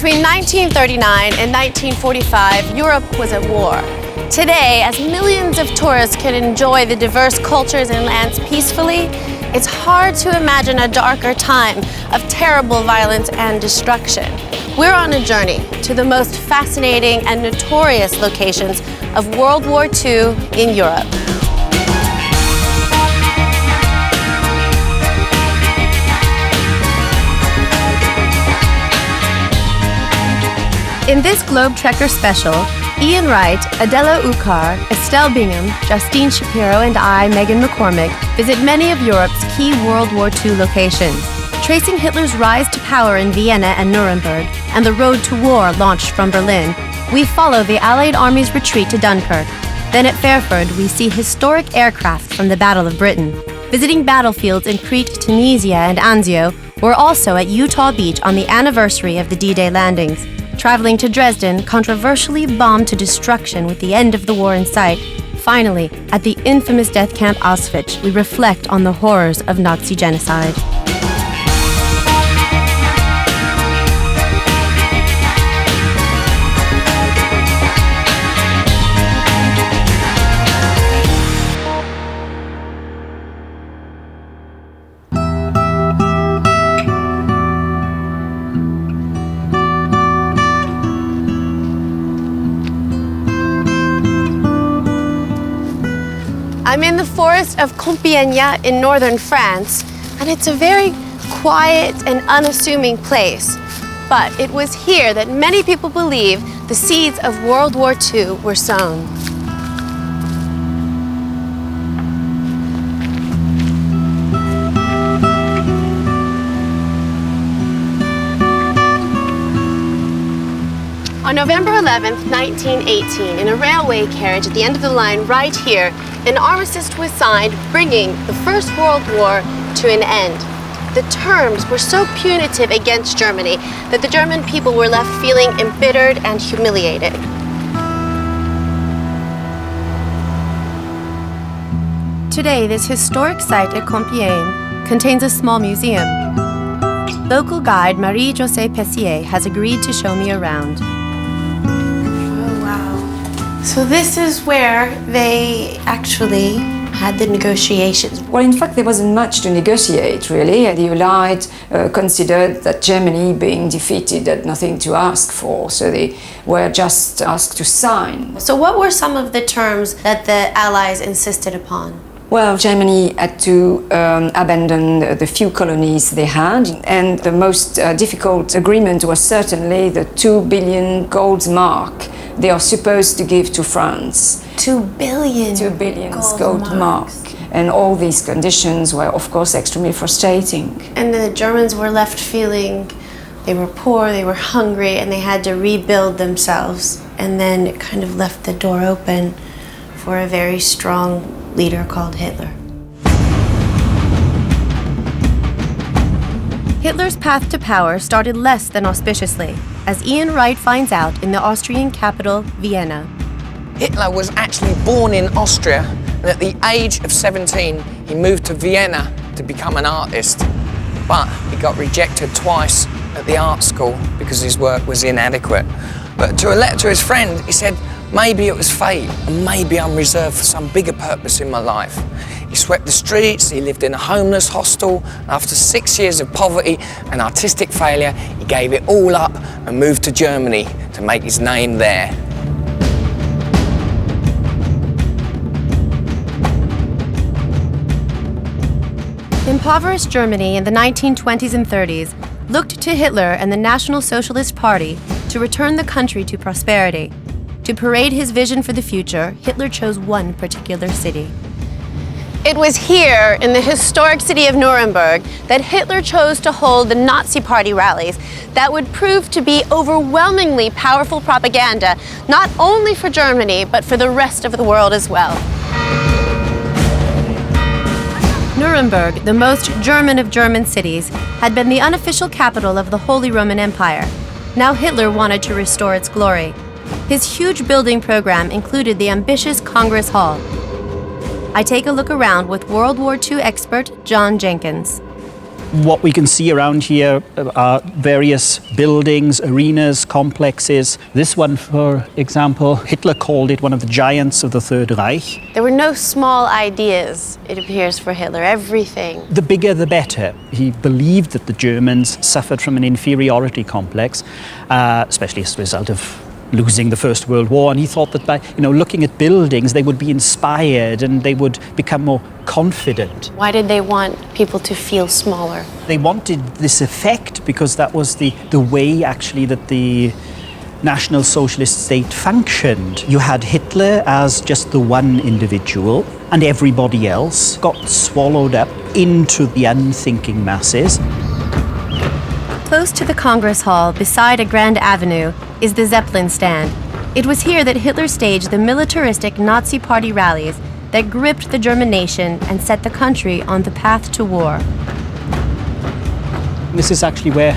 Between 1939 and 1945, Europe was at war. Today, as millions of tourists can enjoy the diverse cultures and lands peacefully, it's hard to imagine a darker time of terrible violence and destruction. We're on a journey to the most fascinating and notorious locations of World War II in Europe. In this Globe Trekker special, Ian Wright, Adela Ukar, Estelle Bingham, Justine Shapiro, and I, Megan McCormick, visit many of Europe's key World War II locations, tracing Hitler's rise to power in Vienna and Nuremberg, and the road to war launched from Berlin. We follow the Allied Army's retreat to Dunkirk. Then at Fairford, we see historic aircraft from the Battle of Britain. Visiting battlefields in Crete, Tunisia, and Anzio, we're also at Utah Beach on the anniversary of the D-Day landings. Traveling to Dresden, controversially bombed to destruction with the end of the war in sight. Finally, at the infamous death camp Auschwitz, we reflect on the horrors of Nazi genocide. I'm in the forest of Compiègne in northern France, and it's a very quiet and unassuming place. But it was here that many people believe the seeds of World War II were sown. On November 11th, 1918, in a railway carriage at the end of the line right here, an armistice was signed, bringing the First World War to an end. The terms were so punitive against Germany that the German people were left feeling embittered and humiliated. Today, this historic site at Compiègne contains a small museum. Local guide Marie-Josée Pessier has agreed to show me around. So this is where they actually had the negotiations. Well, in fact, there wasn't much to negotiate, really. The Allies considered that Germany, being defeated, had nothing to ask for, so they were just asked to sign. So what were some of the terms that the Allies insisted upon? Well, Germany had to abandon the few colonies they had, and the most difficult agreement was certainly the 2 billion gold mark they are supposed to give to France. 2 billion? 2 billion gold mark. And all these conditions were, of course, extremely frustrating. And the Germans were left feeling they were poor, they were hungry, and they had to rebuild themselves. And then it kind of left the door open for a very strong leader called Hitler. Hitler's path to power started less than auspiciously, as Ian Wright finds out in the Austrian capital, Vienna. Hitler was actually born in Austria, and at the age of 17, he moved to Vienna to become an artist. But he got rejected twice at the art school because his work was inadequate. But to a letter to his friend, he said, maybe it was fate, and maybe I'm reserved for some bigger purpose in my life. He swept the streets, he lived in a homeless hostel, and after 6 years of poverty and artistic failure, he gave it all up and moved to Germany to make his name there. Impoverished Germany in the 1920s and 30s looked to Hitler and the National Socialist Party to return the country to prosperity. To parade his vision for the future, Hitler chose one particular city. It was here, in the historic city of Nuremberg, that Hitler chose to hold the Nazi Party rallies that would prove to be overwhelmingly powerful propaganda, not only for Germany, but for the rest of the world as well. Nuremberg, the most German of German cities, had been the unofficial capital of the Holy Roman Empire. Now Hitler wanted to restore its glory. His huge building program included the ambitious Congress Hall. I take a look around with World War II expert John Jenkins. What we can see around here are various buildings, arenas, complexes. This one, for example, Hitler called it one of the giants of the Third Reich. There were no small ideas, it appears, for Hitler. Everything. The bigger, the better. He believed that the Germans suffered from an inferiority complex, especially as a result of losing the First World War, and he thought that by looking at buildings they would be inspired and they would become more confident. Why did they want people to feel smaller? They wanted this effect because that was the way actually that the National Socialist state functioned. You had Hitler as just the one individual and everybody else got swallowed up into the unthinking masses. Close to the Congress Hall, beside a grand avenue, is the Zeppelin stand. It was here that Hitler staged the militaristic Nazi Party rallies that gripped the German nation and set the country on the path to war. This is actually where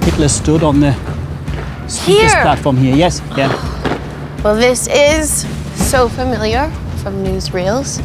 Hitler stood on the speaker's platform here. Yes, yeah. Well, this is so familiar from newsreels.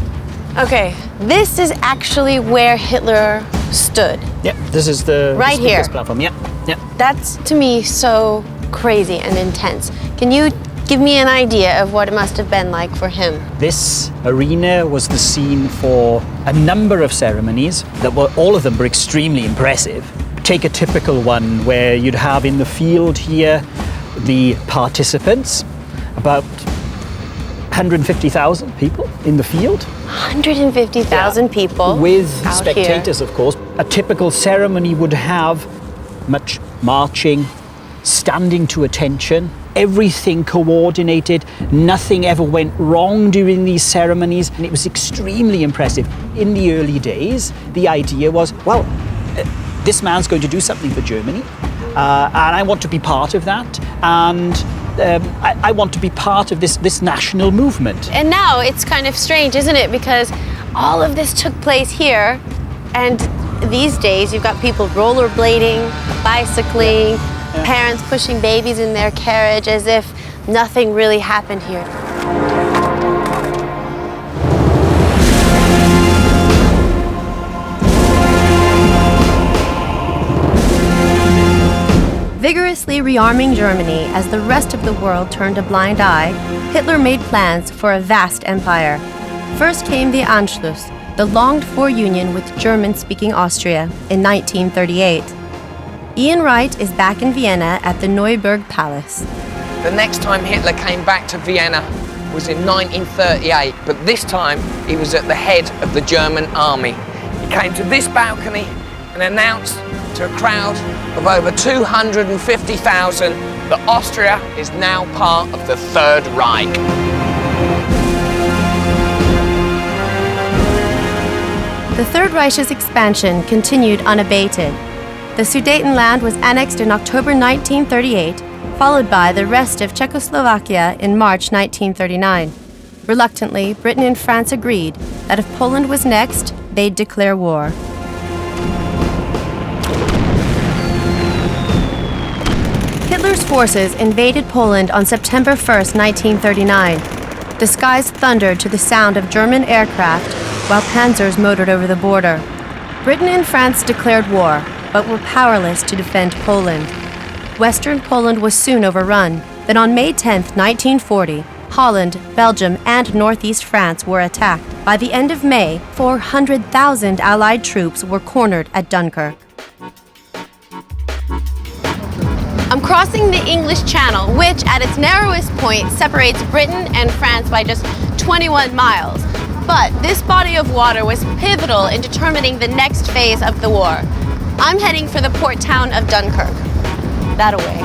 Okay, this is actually where Hitler stood. Yeah, this is the right speaker's here. platform. Yeah, yeah. That's, to me, so crazy and intense. Can you give me an idea of what it must have been like for him? This arena was the scene for a number of ceremonies that were, all of them were extremely impressive. Take a typical one where you'd have in the field here the participants, about 150,000 people in the field. 150,000 people with out spectators, here. Of course. A typical ceremony would have much marching, standing to attention, everything coordinated, nothing ever went wrong during these ceremonies, and it was extremely impressive. In the early days, the idea was, well, this man's going to do something for Germany, and I want to be part of that, and I want to be part of this national movement. And now it's kind of strange, isn't it? Because all of this took place here, and these days you've got people rollerblading, bicycling, parents pushing babies in their carriage as if nothing really happened here. Vigorously rearming Germany as the rest of the world turned a blind eye, Hitler made plans for a vast empire. First came the Anschluss, the longed-for union with German-speaking Austria in 1938. Ian Wright is back in Vienna at the Neuburg Palace. The next time Hitler came back to Vienna was in 1938, but this time he was at the head of the German army. He came to this balcony and announced to a crowd of over 250,000 that Austria is now part of the Third Reich. The Third Reich's expansion continued unabated. The Sudetenland was annexed in October 1938, followed by the rest of Czechoslovakia in March 1939. Reluctantly, Britain and France agreed that if Poland was next, they'd declare war. Hitler's forces invaded Poland on September 1st, 1939. The skies thundered to the sound of German aircraft while panzers motored over the border. Britain and France declared war, but were powerless to defend Poland. Western Poland was soon overrun. Then on May 10, 1940, Holland, Belgium, and northeast France were attacked. By the end of May, 400,000 Allied troops were cornered at Dunkirk. I'm crossing the English Channel, which at its narrowest point separates Britain and France by just 21 miles. But this body of water was pivotal in determining the next phase of the war. I'm heading for the port town of Dunkirk. That away.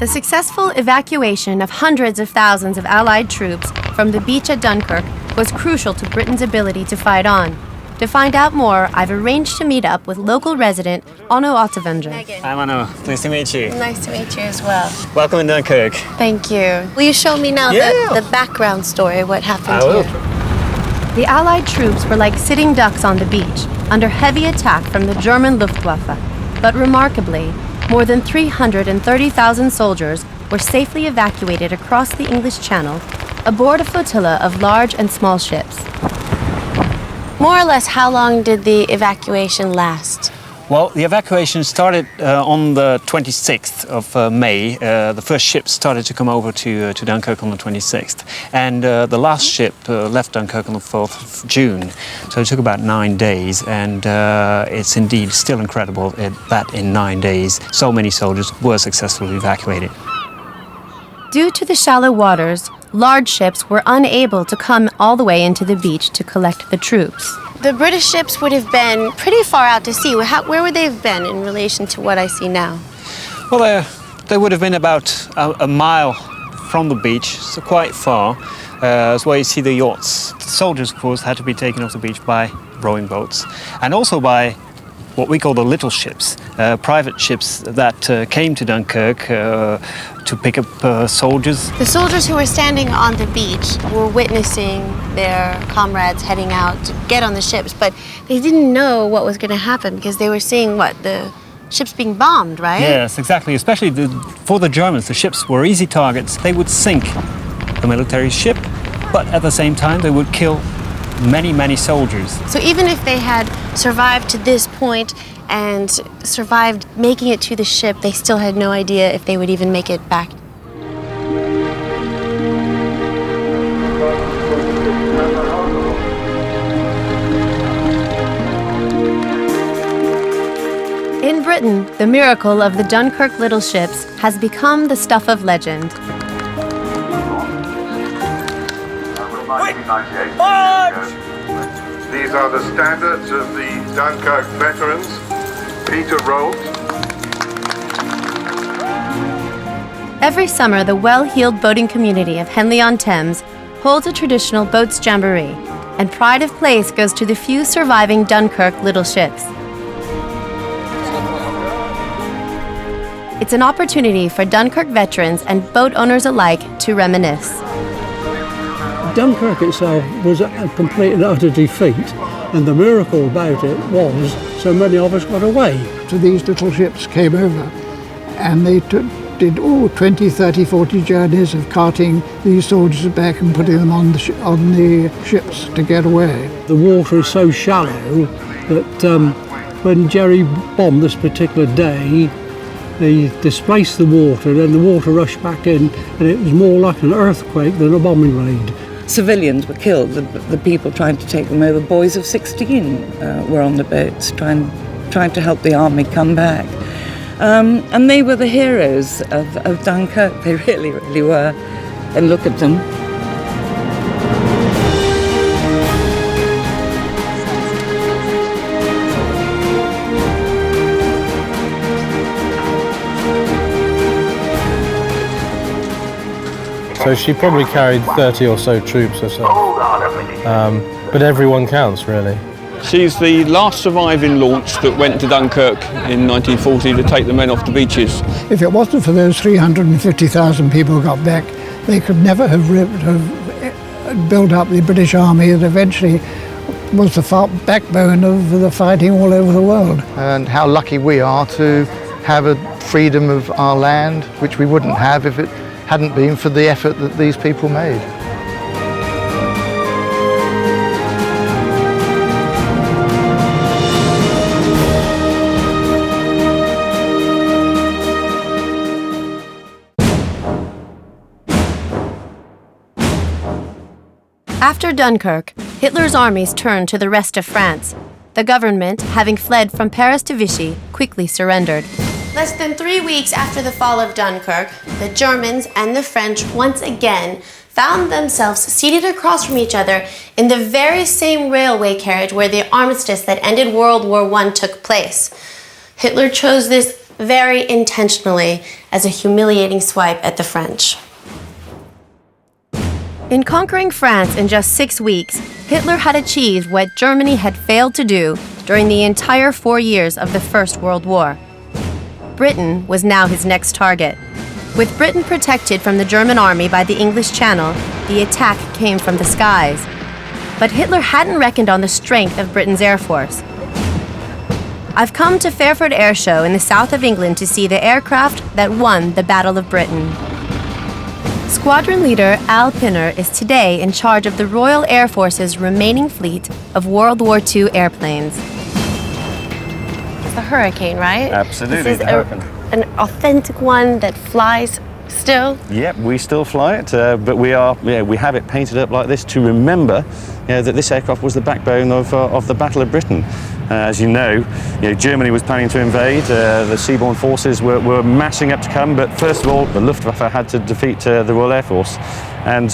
The successful evacuation of hundreds of thousands of Allied troops from the beach at Dunkirk was crucial to Britain's ability to fight on. To find out more, I've arranged to meet up with local resident Onno Ottevanger. I'm Onno. Nice to meet you. Nice to meet you as well. Welcome in Dunkirk. Thank you. Will you show me now the background story, what happened here? The Allied troops were like sitting ducks on the beach, under heavy attack from the German Luftwaffe. But remarkably, more than 330,000 soldiers were safely evacuated across the English Channel aboard a flotilla of large and small ships. More or less, how long did the evacuation last? Well, the evacuation started on the 26th of May. The first ship started to come over to Dunkirk on the 26th. And the last ship left Dunkirk on the 4th of June. So it took about 9 days. And it's indeed still incredible that in 9 days, so many soldiers were successfully evacuated. Due to the shallow waters, large ships were unable to come all the way into the beach to collect the troops. The British ships would have been pretty far out to sea. Where would they have been in relation to what I see now? Well, they would have been about a mile from the beach, so quite far. That's where you see the yachts. The soldiers, of course, had to be taken off the beach by rowing boats, and also by what we call the little ships, private ships that came to Dunkirk to pick up soldiers. The soldiers who were standing on the beach were witnessing their comrades heading out to get on the ships, but they didn't know what was going to happen because they were seeing the ships being bombed, right? Yes, exactly. Especially for the Germans, the ships were easy targets. They would sink the military ship, but at the same time they would kill many, many soldiers. So even if they had survived to this point and survived making it to the ship, they still had no idea if they would even make it back. In Britain, the miracle of the Dunkirk little ships has become the stuff of legend. These are the standards of the Dunkirk veterans. Peter Rolt. Every summer, the well-heeled boating community of Henley-on-Thames holds a traditional boats jamboree, and pride of place goes to the few surviving Dunkirk little ships. It's an opportunity for Dunkirk veterans and boat owners alike to reminisce. Dunkirk itself was a complete and utter defeat, and the miracle about it was so many of us got away. So these little ships came over, and they did 20, 30, 40 journeys of carting these soldiers back and putting them on the ships to get away. The water is so shallow that when Jerry bombed this particular day, they displaced the water, then the water rushed back in, and it was more like an earthquake than a bombing raid. Civilians were killed, the people trying to take them over. Boys of 16 were on the boats trying to help the army come back. And they were the heroes of Dunkirk. They really, really were. And look at them. So she probably carried 30 or so troops herself. But everyone counts, really. She's the last surviving launch that went to Dunkirk in 1940 to take the men off the beaches. If it wasn't for those 350,000 people who got back, they could never have built up the British Army that eventually was the backbone of the fighting all over the world. And how lucky we are to have a freedom of our land, which we wouldn't have if it hadn't been for the effort that these people made. After Dunkirk, Hitler's armies turned to the rest of France. The government, having fled from Paris to Vichy, quickly surrendered. Less than 3 weeks after the fall of Dunkirk, the Germans and the French once again found themselves seated across from each other in the very same railway carriage where the armistice that ended World War I took place. Hitler chose this very intentionally as a humiliating swipe at the French. In conquering France in just 6 weeks, Hitler had achieved what Germany had failed to do during the entire 4 years of the First World War. Britain was now his next target. With Britain protected from the German army by the English Channel, the attack came from the skies. But Hitler hadn't reckoned on the strength of Britain's air force. I've come to Fairford Air Show in the south of England to see the aircraft that won the Battle of Britain. Squadron leader Al Pinner is today in charge of the Royal Air Force's remaining fleet of World War II airplanes. It's the Hurricane, right? Absolutely, this is the Hurricane. An authentic one that flies still? Yep, we still fly it, but we have it painted up like this to remember that this aircraft was the backbone of the Battle of Britain. As you know, Germany was planning to invade, the seaborne forces were massing up to come, but first of all, the Luftwaffe had to defeat the Royal Air Force. And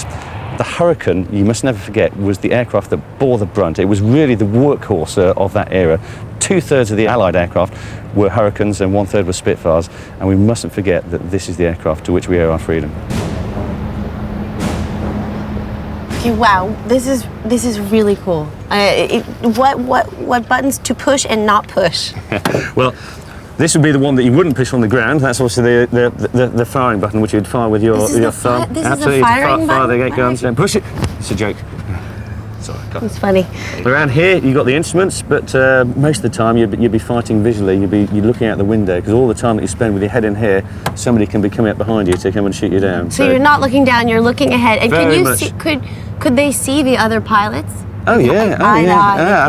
the Hurricane, you must never forget, was the aircraft that bore the brunt. It was really the workhorse of that era. 2/3 of the Allied aircraft were Hurricanes and 1/3 were Spitfires, and we mustn't forget that this is the aircraft to which we owe our freedom. Okay, wow, this is really cool. What buttons to push and not push? Well, this would be the one that you wouldn't push on the ground. That's also the firing button, which you'd fire with your thumb. This Absolutely, is a firing fire button? the eight guns and push it. It's a joke. Sorry, It's funny. Around here, you've got the instruments, but most of the time you'd be fighting visually. You're looking out the window, because all the time that you spend with your head in here, somebody can be coming up behind you to come and shoot you down. So you're not looking down; you're looking ahead. And Very can you much. see? Could they see the other pilots? Oh yeah,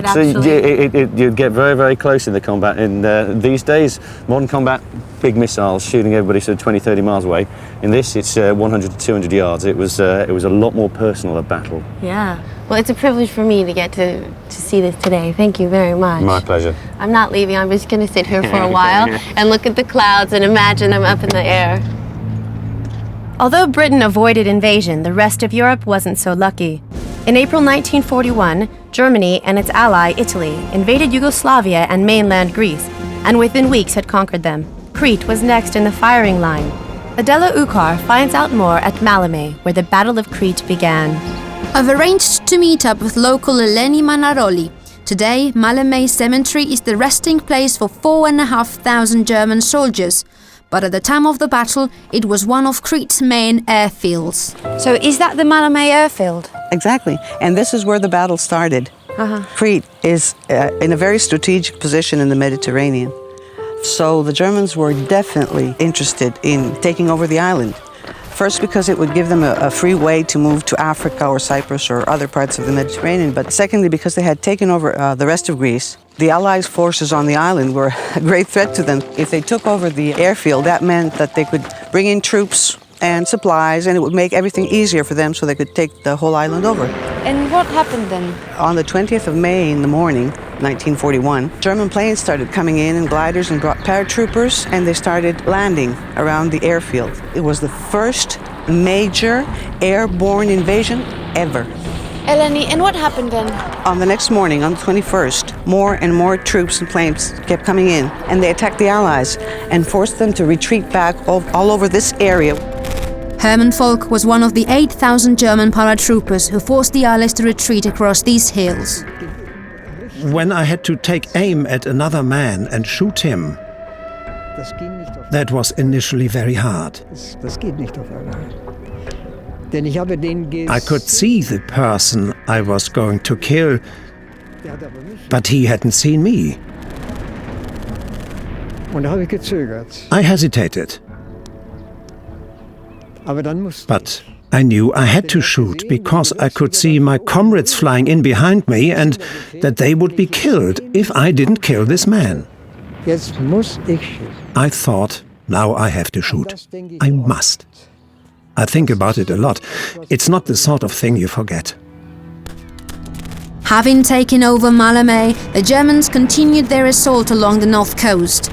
Absolutely. You'd get very, very close in the combat. And these days, modern combat, big missiles shooting everybody sort of 20, 30 miles away. In this, it's 100 to 200 yards. It was a lot more personal, a battle. Yeah. Well, it's a privilege for me to get to see this today. Thank you very much. My pleasure. I'm not leaving. I'm just going to sit here for a while and look at the clouds and imagine I'm up in the air. Although Britain avoided invasion, the rest of Europe wasn't so lucky. In April 1941, Germany and its ally Italy invaded Yugoslavia and mainland Greece, and within weeks had conquered them. Crete was next in the firing line. Adela Ukar finds out more at Malame, where the Battle of Crete began. I've arranged to meet up with local Eleni Manaroli. Today, Malame Cemetery is the resting place for 4,500 German soldiers. But at the time of the battle, it was one of Crete's main airfields. So is that the Malame airfield? Exactly, and this is where the battle started. Crete is in a very strategic position in the Mediterranean. So the Germans were definitely interested in taking over the island. First, because it would give them a free way to move to Africa or Cyprus or other parts of the Mediterranean, but secondly, because they had taken over the rest of Greece. The Allies' forces on the island were a great threat to them. If they took over the airfield, that meant that they could bring in troops and supplies, and it would make everything easier for them so they could take the whole island over. And what happened then? On the 20th of May in the morning, 1941, German planes started coming in and gliders and brought paratroopers, and they started landing around the airfield. It was the first major airborne invasion ever. Eleni, and what happened then? On the next morning, on the 21st, more and more troops and planes kept coming in, and they attacked the Allies and forced them to retreat back all over this area. Hermann Volk was one of the 8,000 German paratroopers who forced the Allies to retreat across these hills. When I had to take aim at another man and shoot him, that was initially very hard. I could see the person I was going to kill, but he hadn't seen me. I hesitated. But I knew I had to shoot because I could see my comrades flying in behind me and that they would be killed if I didn't kill this man. I thought, now I have to shoot. I must. I think about it a lot. It's not the sort of thing you forget. Having taken over Malame, the Germans continued their assault along the north coast.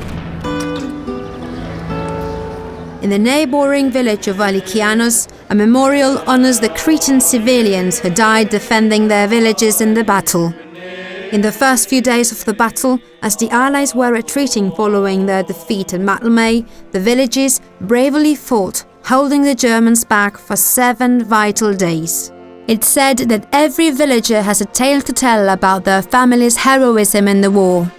In the neighboring village of Alikianos, a memorial honors the Cretan civilians who died defending their villages in the battle. In the first few days of the battle, as the Allies were retreating following their defeat at Malmö, the villages bravely fought, holding the Germans back for 7 vital days. It's said that every villager has a tale to tell about their family's heroism in the war.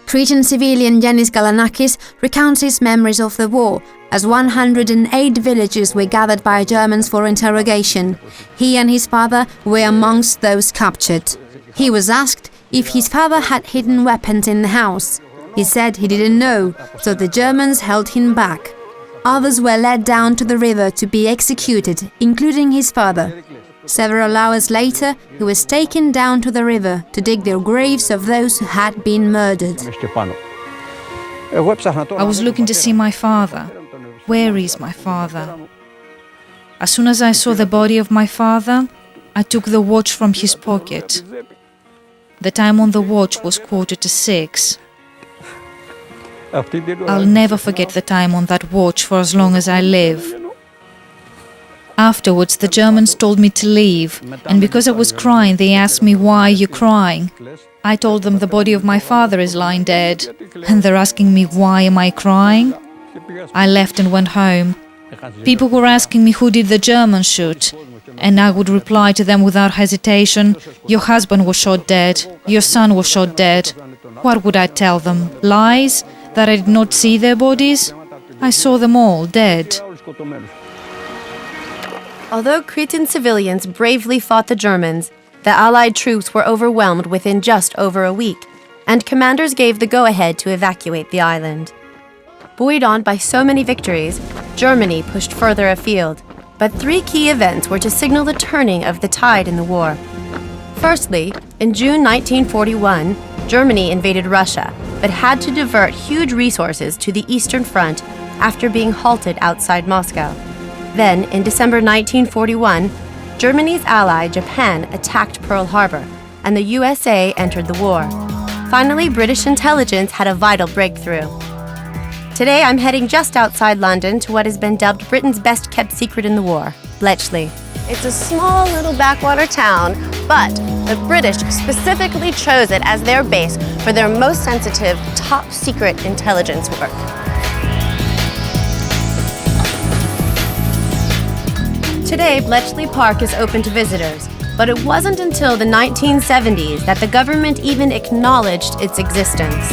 Cretan civilian Yanis Galanakis recounts his memories of the war, as 108 villagers were gathered by Germans for interrogation. He and his father were amongst those captured. He was asked if his father had hidden weapons in the house. He said he didn't know, so the Germans held him back. Others were led down to the river to be executed, including his father. Several hours later, he was taken down to the river to dig the graves of those who had been murdered. I was looking to see my father. Where is my father? As soon as I saw the body of my father, I took the watch from his pocket. The time on the watch was 6:15. I'll never forget the time on that watch for as long as I live. Afterwards, the Germans told me to leave, and because I was crying, they asked me, "Why are you crying?" I told them the body of my father is lying dead, and they're asking me, "Why am I crying?" I left and went home. People were asking me who did the Germans shoot, and I would reply to them without hesitation, "Your husband was shot dead, your son was shot dead." What would I tell them? Lies? That I did not see their bodies? I saw them all dead. Although Cretan civilians bravely fought the Germans, the Allied troops were overwhelmed within just over a week, and commanders gave the go-ahead to evacuate the island. Buoyed on by so many victories, Germany pushed further afield, but 3 key events were to signal the turning of the tide in the war. Firstly, in June 1941, Germany invaded Russia, but had to divert huge resources to the Eastern Front after being halted outside Moscow. Then, in December 1941, Germany's ally Japan attacked Pearl Harbor, and the USA entered the war. Finally, British intelligence had a vital breakthrough. Today, I'm heading just outside London to what has been dubbed Britain's best-kept secret in the war, Bletchley. It's a small little backwater town, but the British specifically chose it as their base for their most sensitive, top-secret intelligence work. Today, Bletchley Park is open to visitors, but it wasn't until the 1970s that the government even acknowledged its existence.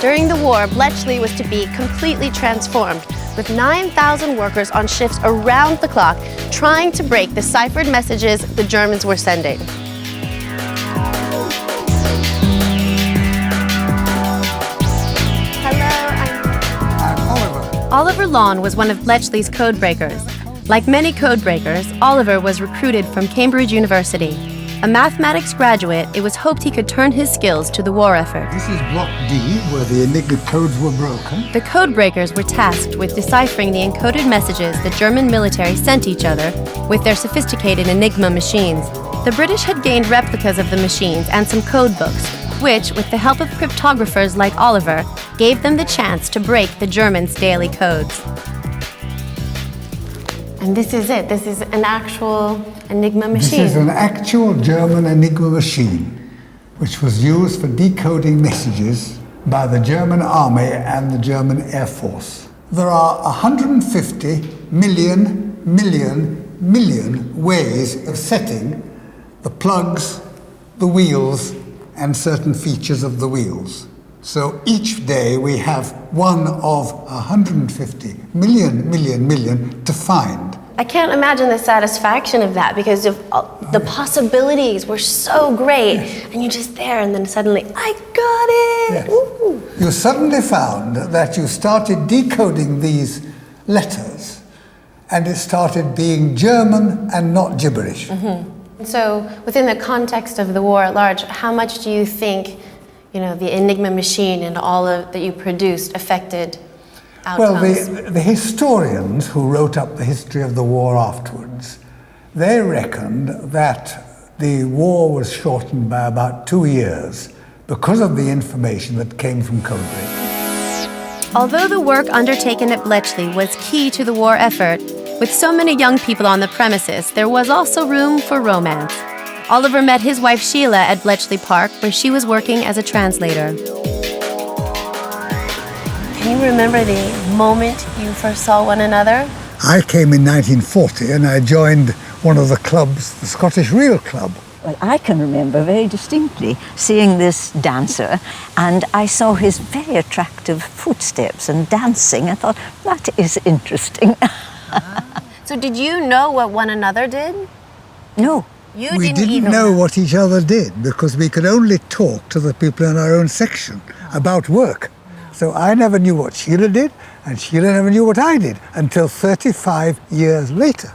During the war, Bletchley was to be completely transformed, with 9,000 workers on shifts around the clock trying to break the ciphered messages the Germans were sending. Oliver Lawn was one of Bletchley's codebreakers. Like many codebreakers, Oliver was recruited from Cambridge University. A mathematics graduate, it was hoped he could turn his skills to the war effort. This is Block D, where the Enigma codes were broken. The codebreakers were tasked with deciphering the encoded messages the German military sent each other with their sophisticated Enigma machines. The British had gained replicas of the machines and some code books, which, with the help of cryptographers like Oliver, gave them the chance to break the Germans' daily codes. And this is it. This is an actual Enigma machine. This is an actual German Enigma machine, which was used for decoding messages by the German Army and the German Air Force. There are 150 million ways of setting the plugs, the wheels, and certain features of the wheels. So each day we have one of 150 million to find. I can't imagine the satisfaction of that, because of the possibilities were so great, and you're just there, and then suddenly, I got it! Yes. You suddenly found that you started decoding these letters, and it started being German and not gibberish. Mm-hmm. So, within the context of the war at large, how much do you think, the Enigma machine and all that you produced affected outcomes? Well, the historians who wrote up the history of the war afterwards, they reckoned that the war was shortened by about 2 years because of the information that came from codebreaking. Although the work undertaken at Bletchley was key to the war effort, With so many young people on the premises, there was also room for romance. Oliver met his wife Sheila at Bletchley Park, where she was working as a translator. Can you remember the moment you first saw one another? I came in 1940 and I joined one of the clubs, the Scottish Reel Club. Well, I can remember very distinctly seeing this dancer, and I saw his very attractive footsteps and dancing. I thought, that is interesting. So did you know what one another did? No. We didn't know what each other did because we could only talk to the people in our own section about work. So I never knew what Sheila did, and Sheila never knew what I did until 35 years later,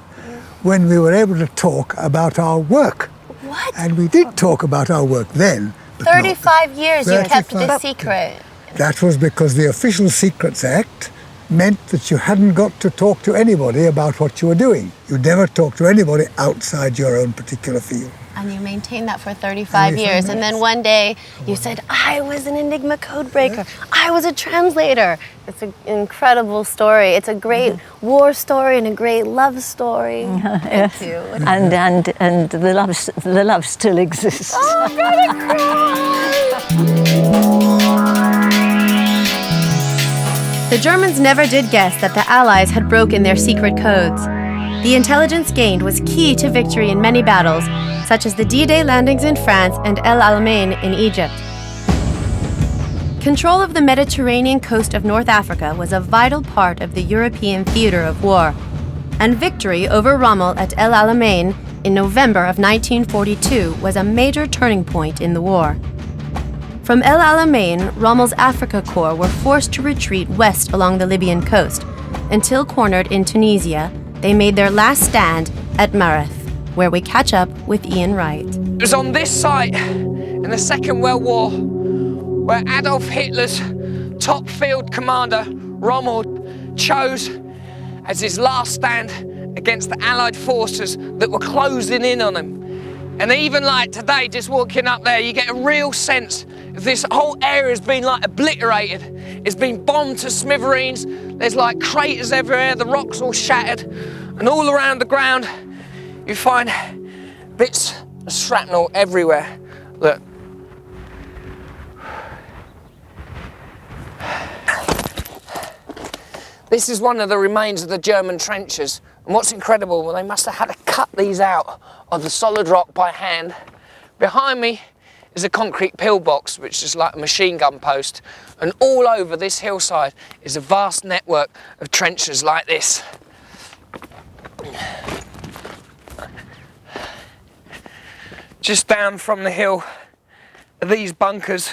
when we were able to talk about our work. What? And we did talk about our work then. 35 years you kept 35 this secret. That was because the Official Secrets Act meant that you hadn't got to talk to anybody about what you were doing. You never talk to anybody outside your own particular field. And you maintained that for 35 years. And then one day you said, I was an Enigma code breaker. I was a translator. It's an incredible story. It's a great war story and a great love story. Yes. Thank you. And the love still exists. Oh, I'm gonna cry! The Germans never did guess that the Allies had broken their secret codes. The intelligence gained was key to victory in many battles, such as the D-Day landings in France and El Alamein in Egypt. Control of the Mediterranean coast of North Africa was a vital part of the European theater of war, and victory over Rommel at El Alamein in November of 1942 was a major turning point in the war. From El Alamein, Rommel's Africa Corps were forced to retreat west along the Libyan coast. Until cornered in Tunisia, they made their last stand at Mareth, where we catch up with Ian Wright. It was on this site in the Second World War where Adolf Hitler's top field commander, Rommel, chose as his last stand against the Allied forces that were closing in on him. And even like today, just walking up there, you get a real sense this whole area has been like obliterated. It's been bombed to smithereens. There's like craters everywhere, the rocks all shattered. And all around the ground, you find bits of shrapnel everywhere. Look. This is one of the remains of the German trenches. And what's incredible, well, they must have had to cut these out of the solid rock by hand. Behind me is a concrete pillbox, which is like a machine gun post. And all over this hillside is a vast network of trenches like this. Just down from the hill are these bunkers,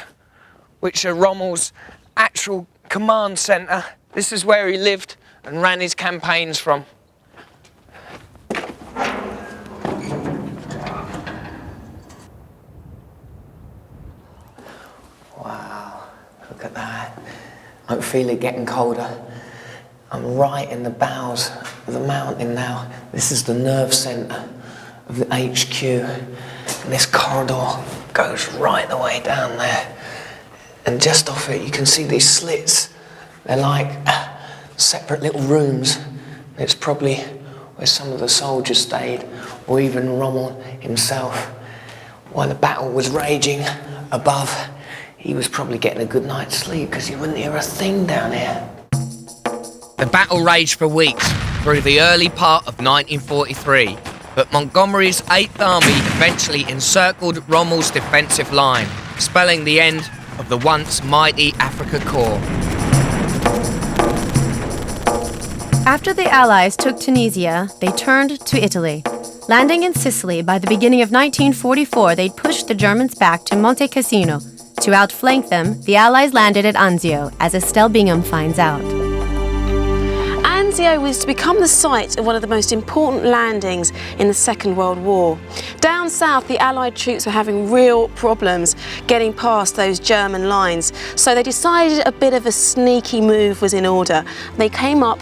which are Rommel's actual command centre. This is where he lived and ran his campaigns from. Wow, look at that. I can feel it getting colder. I'm right in the bowels of the mountain now. This is the nerve centre of the HQ. And this corridor goes right the way down there. And just off it, you can see these slits. They're like separate little rooms. It's probably where some of the soldiers stayed, or even Rommel himself. While the battle was raging above, he was probably getting a good night's sleep because he wouldn't hear a thing down here. The battle raged for weeks through the early part of 1943, but Montgomery's 8th Army eventually encircled Rommel's defensive line, spelling the end of the once mighty Afrika Korps. After the Allies took Tunisia, they turned to Italy. Landing in Sicily by the beginning of 1944, they'd pushed the Germans back to Monte Cassino. To outflank them, the Allies landed at Anzio, as Estelle Bingham finds out. Anzio was to become the site of one of the most important landings in the Second World War. Down south, the Allied troops were having real problems getting past those German lines, so they decided a bit of a sneaky move was in order. They came up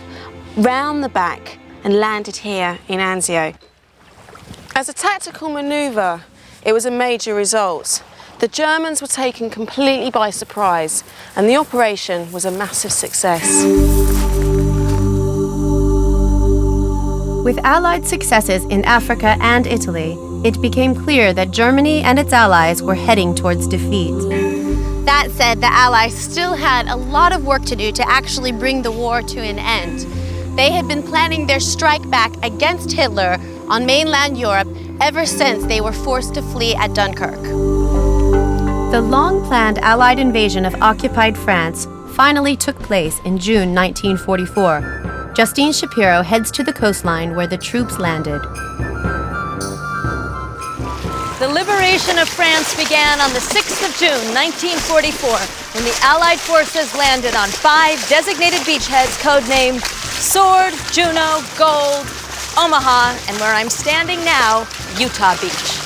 round the back and landed here in Anzio. As a tactical manoeuvre, it was a major result. The Germans were taken completely by surprise, and the operation was a massive success. With Allied successes in Africa and Italy, it became clear that Germany and its allies were heading towards defeat. That said, the Allies still had a lot of work to do to actually bring the war to an end. They had been planning their strike back against Hitler on mainland Europe ever since they were forced to flee at Dunkirk. The long-planned Allied invasion of occupied France finally took place in June 1944. Justine Shapiro heads to the coastline where the troops landed. The liberation of France began on the 6th of June, 1944, when the Allied forces landed on 5 designated beachheads codenamed Sword, Juno, Gold, Omaha, and where I'm standing now, Utah Beach.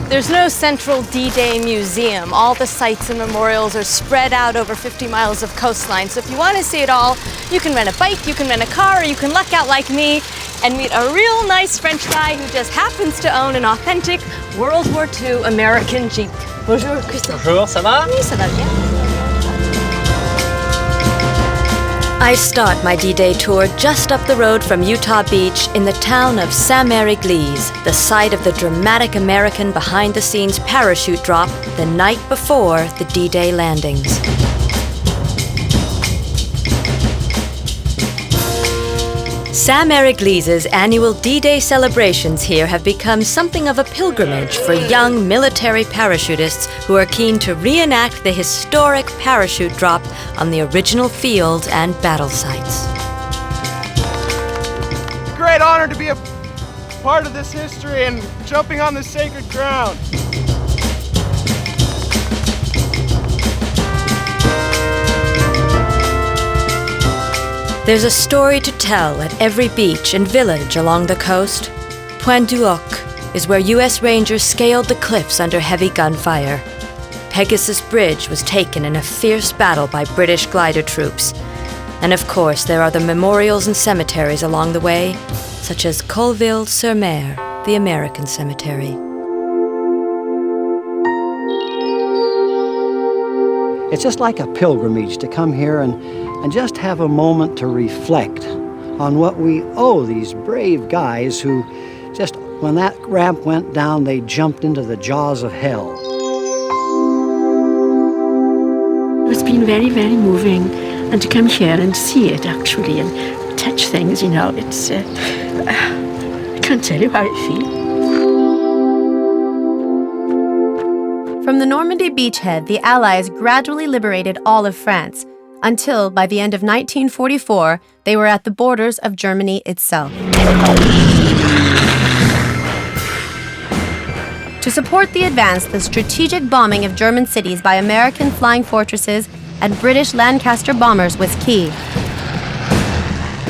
There's no central D-Day museum. All the sites and memorials are spread out over 50 miles of coastline. So if you want to see it all, you can rent a bike, you can rent a car, or you can luck out like me and meet a real nice French guy who just happens to own an authentic World War II American Jeep. Bonjour, Christophe. Bonjour, ça va? Oui, ça va bien. I start my D-Day tour just up the road from Utah Beach in the town of Saint-Mary-Église, the site of the dramatic American behind-the-scenes parachute drop the night before the D-Day landings. Saint-Mary-Église's annual D-Day celebrations here have become something of a pilgrimage for young military parachutists who are keen to reenact the historic parachute drop on the original field and battle sites. Great honor to be a part of this history and jumping on this sacred ground. There's a story to tell at every beach and village along the coast. Pointe du Hoc is where U.S. Rangers scaled the cliffs under heavy gunfire. Pegasus Bridge was taken in a fierce battle by British glider troops. And of course, there are the memorials and cemeteries along the way, such as Colville-sur-Mer, the American cemetery. It's just like a pilgrimage to come here and just have a moment to reflect on what we owe these brave guys who just, when that ramp went down, they jumped into the jaws of hell. It's been very, very moving, and to come here and see it actually and touch things, you know, it's, I can't tell you how I feel. From the Normandy beachhead, the Allies gradually liberated all of France, until, by the end of 1944, they were at the borders of Germany itself. To support the advance, the strategic bombing of German cities by American flying fortresses and British Lancaster bombers was key.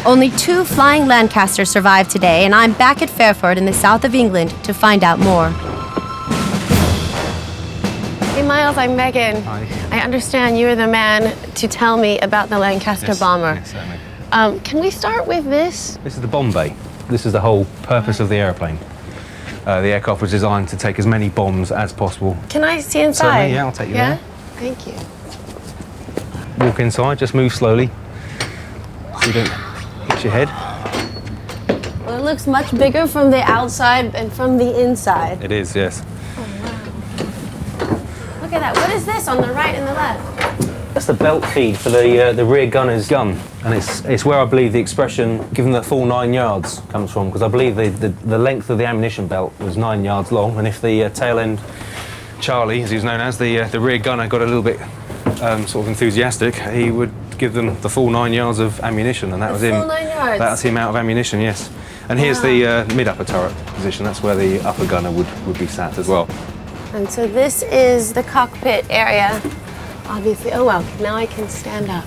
Only 2 flying Lancasters survive today, and I'm back at Fairford in the south of England to find out more. Hey Miles, I'm Megan. Hi. I understand you're the man to tell me about the Lancaster bomber. Yes, certainly. Can we start with this? This is the bomb bay. This is the whole purpose of the airplane. The aircraft was designed to take as many bombs as possible. Can I see inside? Certainly, yeah, I'll take you there. Thank you. Walk inside, just move slowly so you don't hit your head. Well, it looks much bigger from the outside than from the inside. It is, yes. Look at that. What is this on the right and the left? That's the belt feed for the rear gunner's gun, and it's where I believe the expression "given the full 9 yards" comes from, because I believe the length of the ammunition belt was 9 yards long, and if the tail end Charlie, as he was known as, the rear gunner, got a little bit sort of enthusiastic, he would give them the full 9 yards of ammunition, and that was him. Full 9 yards. That's him out of ammunition, yes. And here's the mid-upper turret position. That's where the upper gunner would be sat as well. And so this is the cockpit area. Obviously, oh well, now I can stand up.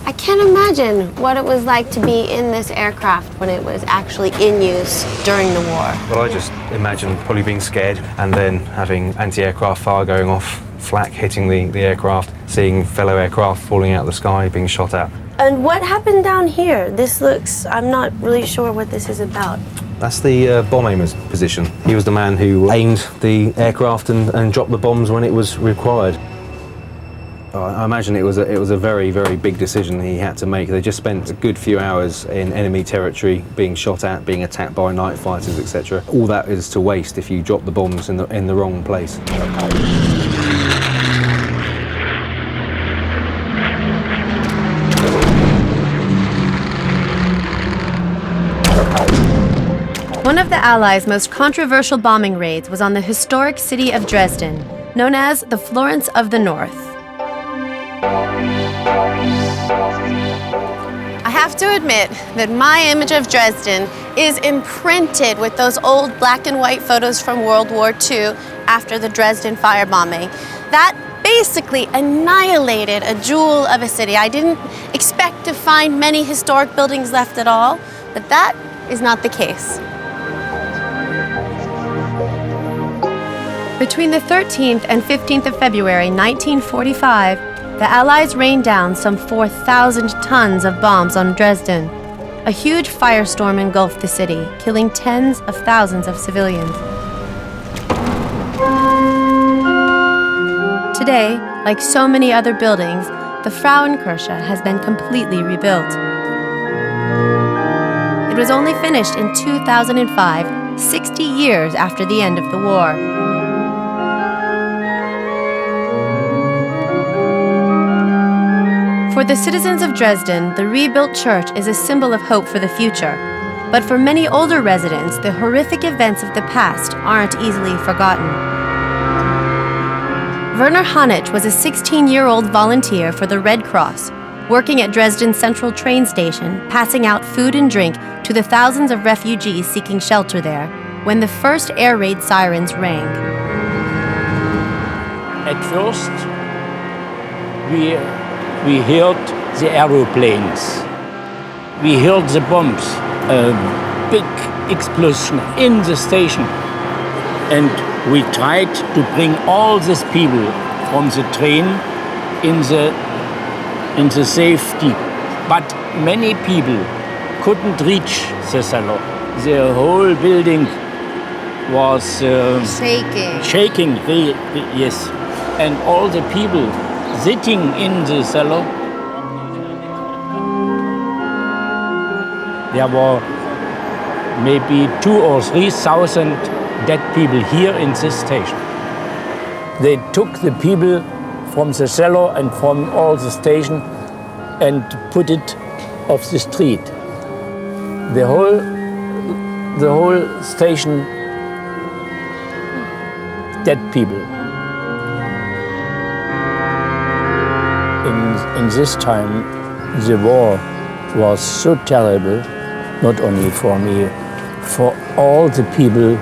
I can't imagine what it was like to be in this aircraft when it was actually in use during the war. Well, I just imagine probably being scared and then having anti-aircraft fire going off, flak hitting the aircraft, seeing fellow aircraft falling out of the sky, being shot at. And what happened down here? This looks, I'm not really sure what this is about. That's the bomb aimer's position. He was the man who aimed the aircraft and dropped the bombs when it was required. I imagine it was a very, very big decision he had to make. They just spent a good few hours in enemy territory, being shot at, being attacked by night fighters, etc. All that is to waste if you drop the bombs in the wrong place. One of the Allies' most controversial bombing raids was on the historic city of Dresden, known as the Florence of the North. I have to admit that my image of Dresden is imprinted with those old black and white photos from World War II after the Dresden firebombing. That basically annihilated a jewel of a city. I didn't expect to find many historic buildings left at all, but that is not the case. Between the 13th and 15th of February 1945, the Allies rained down some 4,000 tons of bombs on Dresden. A huge firestorm engulfed the city, killing tens of thousands of civilians. Today, like so many other buildings, the Frauenkirche has been completely rebuilt. It was only finished in 2005, 60 years after the end of the war. For the citizens of Dresden, the rebuilt church is a symbol of hope for the future. But for many older residents, the horrific events of the past aren't easily forgotten. Werner Hanich was a 16-year-old volunteer for the Red Cross, working at Dresden Central train station, passing out food and drink to the thousands of refugees seeking shelter there, when the first air raid sirens rang. At first, we heard the aeroplanes. We heard the bombs, a big explosion in the station. And we tried to bring all these people from the train in the safety. But many people couldn't reach the cellar. The whole building was shaking, yes. And all the people sitting in the cellar, there were maybe 2,000 or 3,000 dead people here in this station. They took the people from the cellar and from all the station and put it off the street. The whole station, dead people. In this time, the war was so terrible, not only for me, for all the people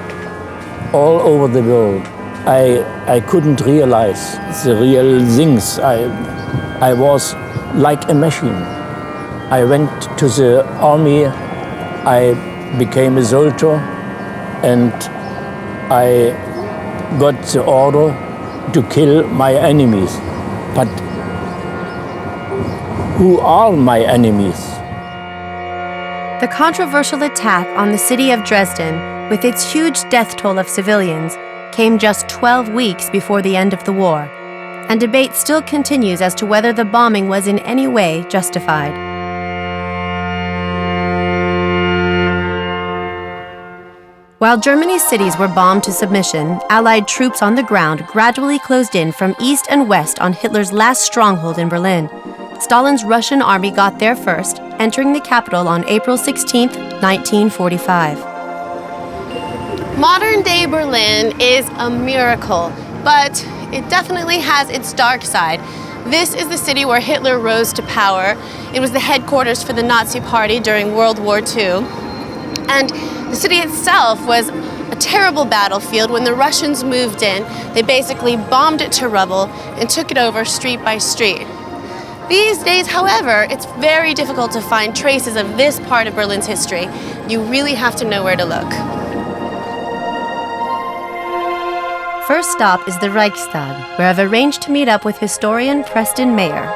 all over the world. I couldn't realize the real things. I was like a machine. I went to the army, I became a soldier, and I got the order to kill my enemies. But who are my enemies? The controversial attack on the city of Dresden, with its huge death toll of civilians, came just 12 weeks before the end of the war, and debate still continues as to whether the bombing was in any way justified. While Germany's cities were bombed to submission, Allied troops on the ground gradually closed in from east and west on Hitler's last stronghold in Berlin. Stalin's Russian army got there first, entering the capital on April 16, 1945. Modern-day Berlin is a miracle, but it definitely has its dark side. This is the city where Hitler rose to power. It was the headquarters for the Nazi Party during World War II. And the city itself was a terrible battlefield. When the Russians moved in, they basically bombed it to rubble and took it over street by street. These days, however, it's very difficult to find traces of this part of Berlin's history. You really have to know where to look. First stop is the Reichstag, where I've arranged to meet up with historian Preston Mayer.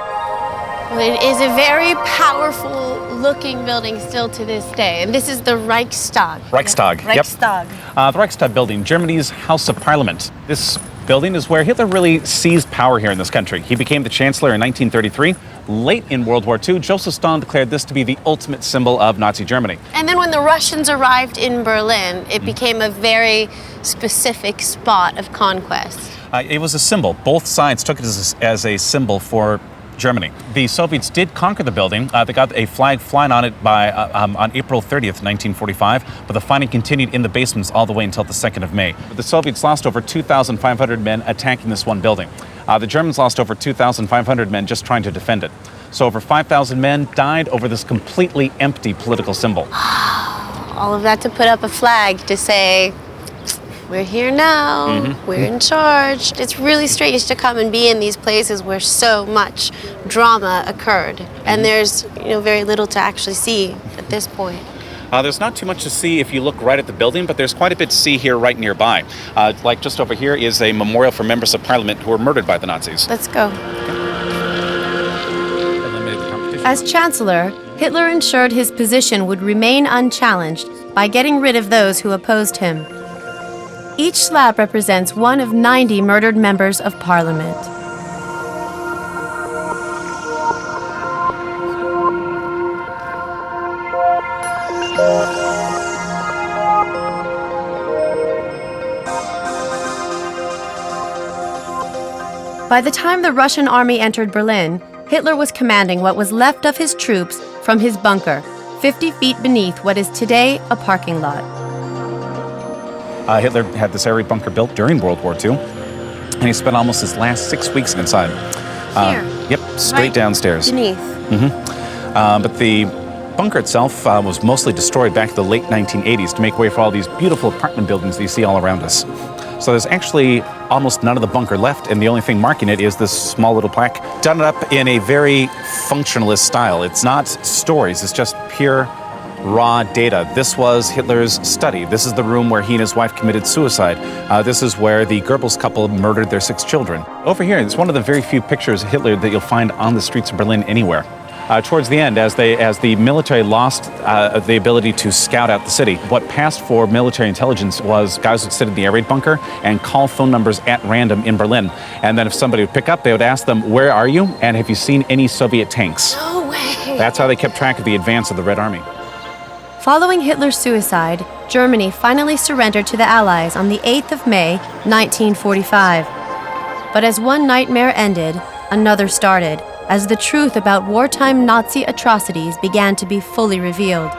Well, it is a very powerful looking building still to this day, and this is the Reichstag. Reichstag, Reichstag. Yep. The Reichstag building, Germany's House of Parliament. This building is where Hitler really seized power here in this country. He became the chancellor in 1933. Late in World War II, Joseph Stalin declared this to be the ultimate symbol of Nazi Germany. And then when the Russians arrived in Berlin, it became a very specific spot of conquest. It was a symbol. Both sides took it as a symbol for Germany. The Soviets did conquer the building. They got a flag flying on it on April 30th, 1945, but the fighting continued in the basements all the way until the 2nd of May. The Soviets lost over 2,500 men attacking this one building. The Germans lost over 2,500 men just trying to defend it. So over 5,000 men died over this completely empty political symbol. All of that to put up a flag to say, we're here now, we're in charge. It's really strange to come and be in these places where so much drama occurred. And there's very little to actually see at this point. There's not too much to see if you look right at the building, but there's quite a bit to see here right nearby. Like just over here is a memorial for members of parliament who were murdered by the Nazis. Let's go. As chancellor, Hitler ensured his position would remain unchallenged by getting rid of those who opposed him. Each slab represents one of 90 murdered members of parliament. By the time the Russian army entered Berlin, Hitler was commanding what was left of his troops from his bunker, 50 feet beneath what is today a parking lot. Hitler had this air raid bunker built during World War II, and he spent almost his last 6 weeks inside. Here? Yep, straight Right downstairs. beneath. But the bunker itself was mostly destroyed back in the late 1980s to make way for all these beautiful apartment buildings that you see all around us. So there's actually almost none of the bunker left, and the only thing marking it is this small little plaque, done up in a very functionalist style. It's not stories, it's just pure raw data. This was Hitler's study. This is the room where he and his wife committed suicide. This is where the Goebbels couple murdered their 6 children. Over here, it's one of the very few pictures of Hitler that you'll find on the streets of Berlin anywhere. Towards the end, as the military lost the ability to scout out the city, what passed for military intelligence was guys would sit in the air raid bunker and call phone numbers at random in Berlin. And then if somebody would pick up, they would ask them, "Where are you? And have you seen any Soviet tanks?" No way. That's how they kept track of the advance of the Red Army. Following Hitler's suicide, Germany finally surrendered to the Allies on the 8th of May, 1945. But as one nightmare ended, another started, as the truth about wartime Nazi atrocities began to be fully revealed.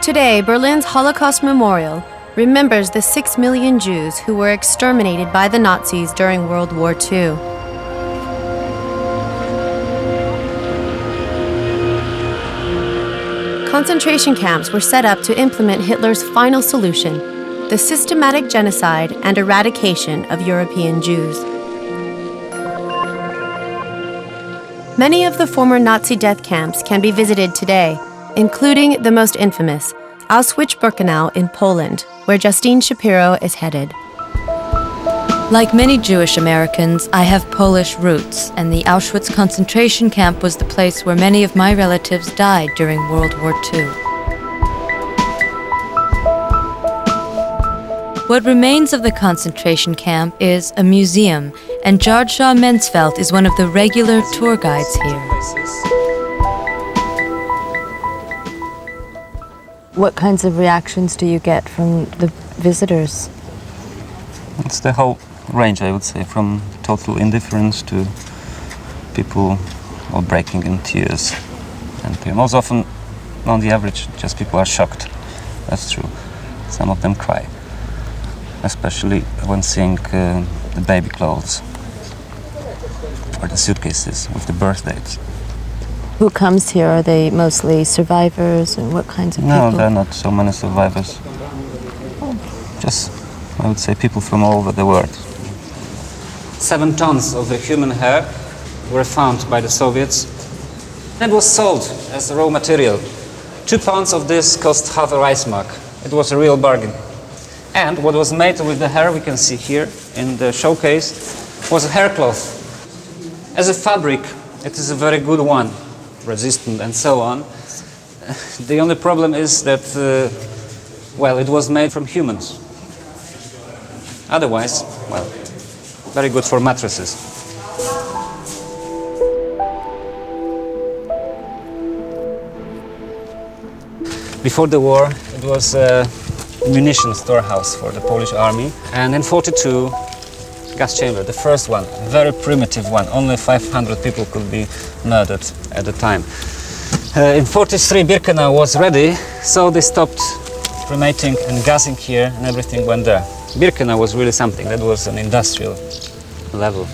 Today, Berlin's Holocaust Memorial remembers the 6 million Jews who were exterminated by the Nazis during World War II. Concentration camps were set up to implement Hitler's final solution, the systematic genocide and eradication of European Jews. Many of the former Nazi death camps can be visited today, including the most infamous, Auschwitz-Birkenau in Poland, where Justine Shapiro is headed. Like many Jewish Americans, I have Polish roots, and the Auschwitz concentration camp was the place where many of my relatives died during World War II. What remains of the concentration camp is a museum, and Jardshaw Mensfeld is one of the regular tour guides here. What kinds of reactions do you get from the visitors? It's the whole range, I would say, from total indifference to people all breaking in tears. And most often, on the average, just people are shocked. That's true. Some of them cry, especially when seeing the baby clothes or the suitcases with the birth dates. Who comes here? Are they mostly survivors, and what kinds of people? No, there are not so many survivors. Just, I would say, people from all over the world. 7 tons of the human hair were found by the Soviets and was sold as raw material. 2 pounds of this cost half a Reichsmark. It was a real bargain. And what was made with the hair, we can see here in the showcase, was a hair cloth. As a fabric, it is a very good one, resistant and so on. The only problem is that, well, it was made from humans. Otherwise, well, very good for mattresses. Before the war, it was a munition storehouse for the Polish army. And in 42, gas chamber, the first one, very primitive one. Only 500 people could be murdered at the time. In 43, Birkenau was ready, so they stopped cremating and gassing here, and everything went there. Birkenau was really something. That was an industrial level.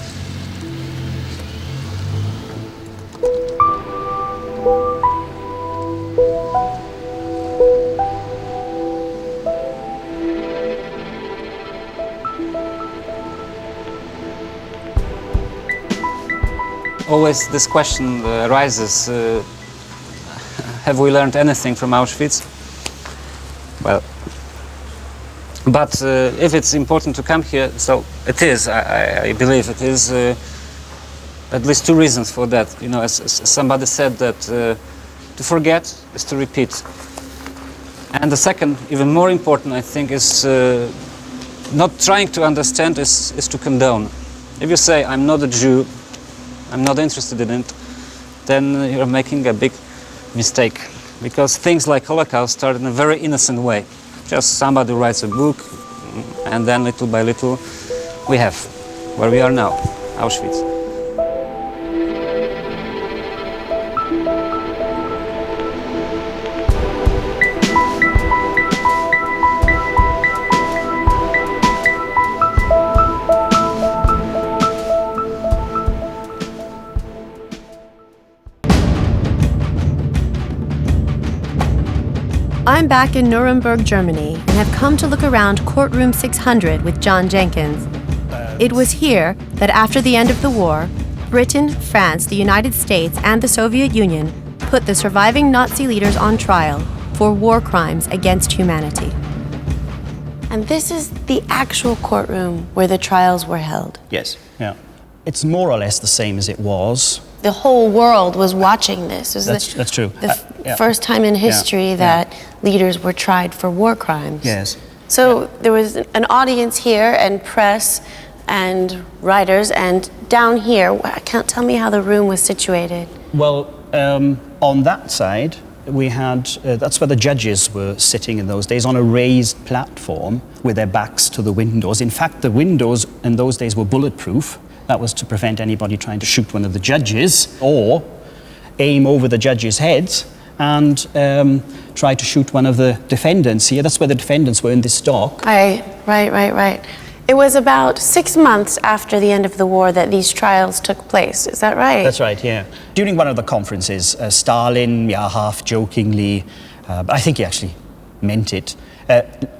Always this question arises, have we learned anything from Auschwitz? Well, but if it's important to come here, so it is, I believe it is at least two reasons for that. You know, as somebody said that to forget is to repeat. And the second, even more important, I think, is not trying to understand is to condone. If you say, I'm not a Jew, I'm not interested in it, then you're making a big mistake. Because things like Holocaust start in a very innocent way. Just somebody writes a book, and then little by little we have where we are now, Auschwitz. I'm back in Nuremberg, Germany, and have come to look around Courtroom 600 with John Jenkins. It was here that after the end of the war, Britain, France, the United States, and the Soviet Union put the surviving Nazi leaders on trial for war crimes against humanity. And this is the actual courtroom where the trials were held. Yes, yeah. It's more or less the same as it was. The whole world was watching this. It was That's true. The first time in history that leaders were tried for war crimes. Yes. So there was an audience here, and press, and writers, and down here, tell me how the room was situated. Well, on that side, we had, that's where the judges were sitting in those days, on a raised platform with their backs to the windows. In fact, the windows in those days were bulletproof. That was to prevent anybody trying to shoot one of the judges or aim over the judges' heads and try to shoot one of the defendants here. That's where the defendants were in this dock. Right. It was about 6 months after the end of the war that these trials took place. Is that right? That's right, yeah. During one of the conferences, Stalin, half jokingly, but I think he actually meant it,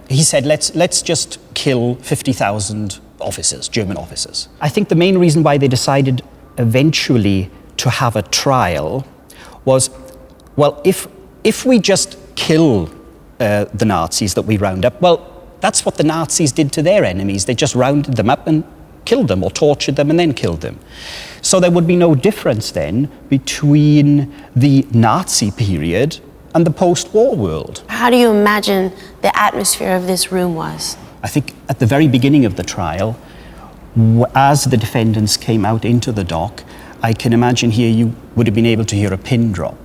he said, let's just kill 50,000 officers, German officers. I think the main reason why they decided eventually to have a trial was, well, if we just kill the Nazis that we round up, well, that's what the Nazis did to their enemies. They just rounded them up and killed them, or tortured them and then killed them. So there would be no difference then between the Nazi period and the post-war world. How do you imagine the atmosphere of this room was? I think at the very beginning of the trial, as the defendants came out into the dock, I can imagine here you would have been able to hear a pin drop.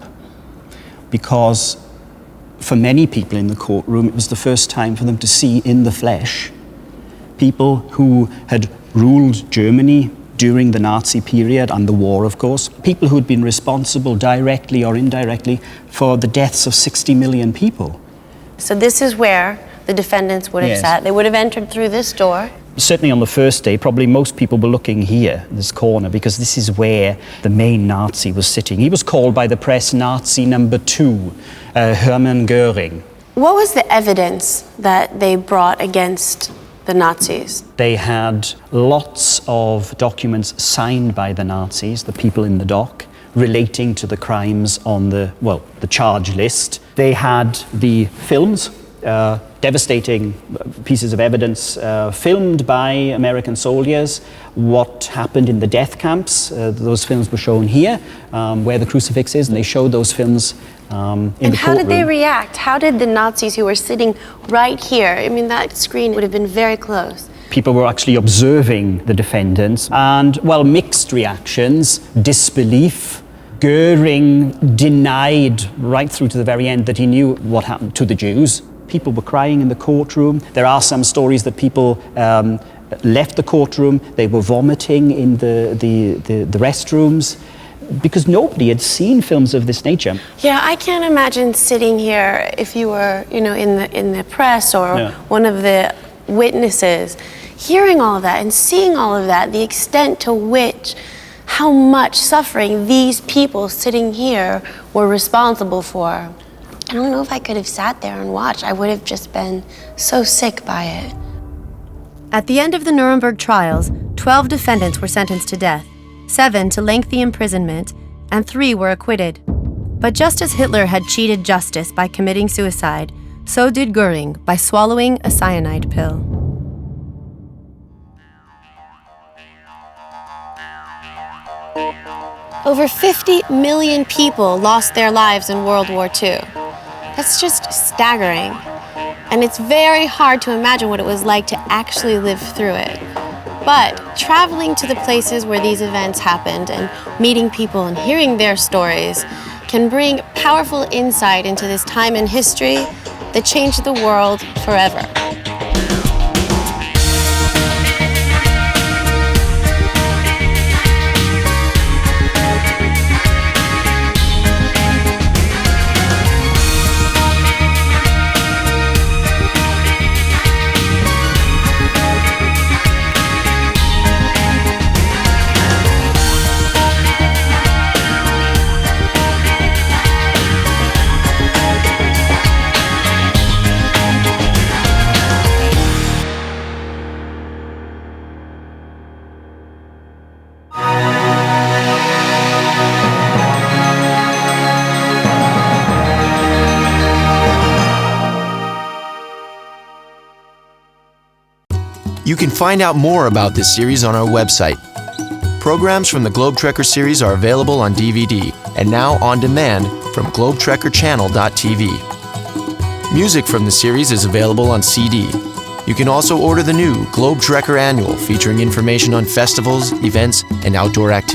Because for many people in the courtroom, it was the first time for them to see in the flesh people who had ruled Germany during the Nazi period and the war, of course. People who had been responsible directly or indirectly for the deaths of 60 million people. So this is where the defendants would have sat. They would have entered through this door. Certainly on the first day, probably most people were looking here, this corner, because this is where the main Nazi was sitting. He was called by the press Nazi number 2, Hermann Göring. What was the evidence that they brought against the Nazis? They had lots of documents signed by the Nazis, the people in the dock, relating to the crimes on the charge list. They had the films, devastating pieces of evidence filmed by American soldiers, what happened in the death camps. Those films were shown here, where the crucifix is, and they showed those films in the courtroom. And how did they react? How did the Nazis who were sitting right here, I mean, that screen would have been very close. People were actually observing the defendants, and, well, mixed reactions, disbelief. Goering denied right through to the very end that he knew what happened to the Jews. People were crying in the courtroom. There are some stories that people left the courtroom, they were vomiting in the restrooms, because nobody had seen films of this nature. Yeah, I can't imagine sitting here if you were, in the press or one of the witnesses, hearing all of that and seeing all of that, the extent to which how much suffering these people sitting here were responsible for. I don't know if I could have sat there and watched. I would have just been so sick by it. At the end of the Nuremberg trials, 12 defendants were sentenced to death, 7 to lengthy imprisonment, and 3 were acquitted. But just as Hitler had cheated justice by committing suicide, so did Goering by swallowing a cyanide pill. Over 50 million people lost their lives in World War II. That's just staggering. And it's very hard to imagine what it was like to actually live through it. But traveling to the places where these events happened and meeting people and hearing their stories can bring powerful insight into this time in history that changed the world forever. You can find out more about this series on our website. Programs from the Globe Trekker series are available on DVD and now on demand from globetrekkerchannel.tv. Music from the series is available on CD. You can also order the new Globe Trekker Annual featuring information on festivals, events, and outdoor activities.